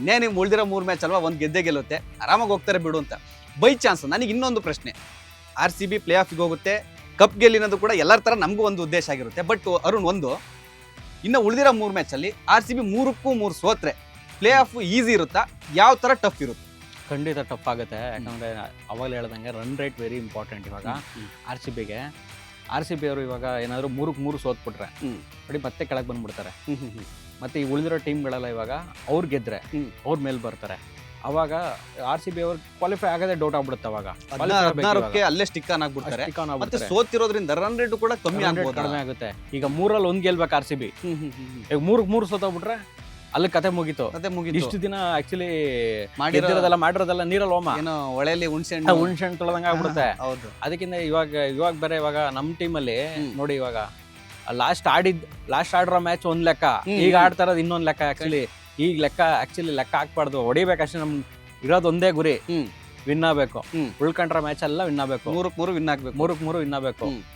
ಇನ್ನೇನು ಉಳಿದಿರೋ 3 ಮ್ಯಾಚ್ ಅಲ್ವಾ, ಒಂದು ಗೆದ್ದೇ ಗೆಲ್ಲುತ್ತೆ, ಆರಾಮಾಗಿ ಹೋಗ್ತಾರೆ ಬಿಡು ಅಂತ. ಬೈ ಚಾನ್ಸ್ ನನಗೆ ಇನ್ನೊಂದು ಪ್ರಶ್ನೆ, RCB ಪ್ಲೇ ಆಫಿಗೆ ಹೋಗುತ್ತೆ, ಕಪ್ ಗೆಲ್ಲಿನದು ಕೂಡ ಎಲ್ಲರ ಥರ ನಮಗೂ ಒಂದು ಉದ್ದೇಶ ಆಗಿರುತ್ತೆ. ಬಟ್ ಅರುಣ್, ಇನ್ನು ಉಳಿದಿರೋ 3 ಮ್ಯಾಚಲ್ಲಿ RCB 3ಕ್ಕೂ 3 ಸೋತ್ರೆ ಪ್ಲೇ ಆಫ್ ಈಸಿ ಇರುತ್ತಾ, ಯಾವ ಥರ ಟಫ್ ಇರುತ್ತೆ? ಖಂಡಿತ ಟಫ್ ಆಗುತ್ತೆ. ಯಾಕಂದರೆ ಅವಾಗಲೇ ಹೇಳ್ದಂಗೆ ರನ್ ರೇಟ್ ವೆರಿ ಇಂಪಾರ್ಟೆಂಟ್ ಇವಾಗ RCBಗೆ. RCB ಅವರು ಇವಾಗ ಏನಾದರೂ 3ಕ್ಕೆ 3 ಸೋತ್ಬಿಟ್ರೆ ನೋಡಿ ಮತ್ತೆ ಕೆಳಗೆ ಬಂದ್ಬಿಡ್ತಾರೆ. ಮತ್ತು ಈ ಉಳಿದಿರೋ ಟೀಮ್ಗಳೆಲ್ಲ ಇವಾಗ ಅವ್ರು ಗೆದ್ರೆ ಅವ್ರ ಮೇಲೆ ಬರ್ತಾರೆ. ಅವಾಗ RCB ಅವ್ರು ಕ್ವಾಲಿಫೈ ಆಗೋದೇ ಡೌಟ್ ಆಗ್ಬಿಡುತ್ತೆ. ಅವಾಗ 16ಕ್ಕೆ ಅಲ್ಲೇ ಸ್ಟಿಕ್ ಆನ್ ಆಗ್ಬಿಡ್ತಾರೆ. ಮತ್ತೆ ಸೋತಿರೋದ್ರಿಂದ ರನ್ ರೇಟ್ ಕೂಡ ಕಮ್ಮಿ ಆಗುತ್ತೆ. ಈಗ 3ರಲ್ಲಿ 1 ಗೆಲ್ಬೇಕು RCB. ಈಗ 3ಕ್ಕೆ 3 ಸೋತೋಗ್ಬಿಟ್ರೆ ಅಲ್ಲಿ ಕತೆ ಮುಗೀತು. ಇಷ್ಟು ದಿನ ಆಕ್ಚುಲಿ ಮಾಡಿರೋದೆಲ್ಲ ನೀರಲ್ಲಿ ಹೋಮ, ಏನೋ ಒಳ್ಳೆಯಲ್ಲಿ ಹುಣ್ಸೆಹಣ್ಣು ತೊಳೆದಂಗೆ ಆಗ್ಬಿಡುತ್ತೆ. ಅದಕ್ಕಿಂತ ಇವಾಗ ಬೇರೆ ಇವಾಗ ನಮ್ಮ ಟೀಮಲ್ಲಿ ನೋಡಿ, ಇವಾಗ ಲಾಸ್ಟ್ ಆಡಿರೋ ಮ್ಯಾಚ್ ಒಂದ್ ಲೆಕ್ಕ, ಈಗ ಆಡ್ತಾ ಇರೋದು ಇನ್ನೊಂದ್ ಲೆಕ್ಕ. ಈಗ ಲೆಕ್ಕ ಹಾಕ್ಬಾರ್ದು, ಹೊಡಿಬೇಕಷ್ಟೇ. ನಮ್ ಇರೋದು ಒಂದೇ ಗುರಿ, ವಿನ್ ಆಗ್ಬೇಕು. ಉಳ್ಕೊಂಡ್ರ ಮ್ಯಾಚ್ ಎಲ್ಲ ವಿನ್ ಆಗ್ಬೇಕು, 3ಕ್ಕೆ 3 ವಿನ್ ಆಗ್ಬೇಕು. 3ಕ್ಕೆ 3 ವಿನ್ ಆಗ್ಬೇಕು.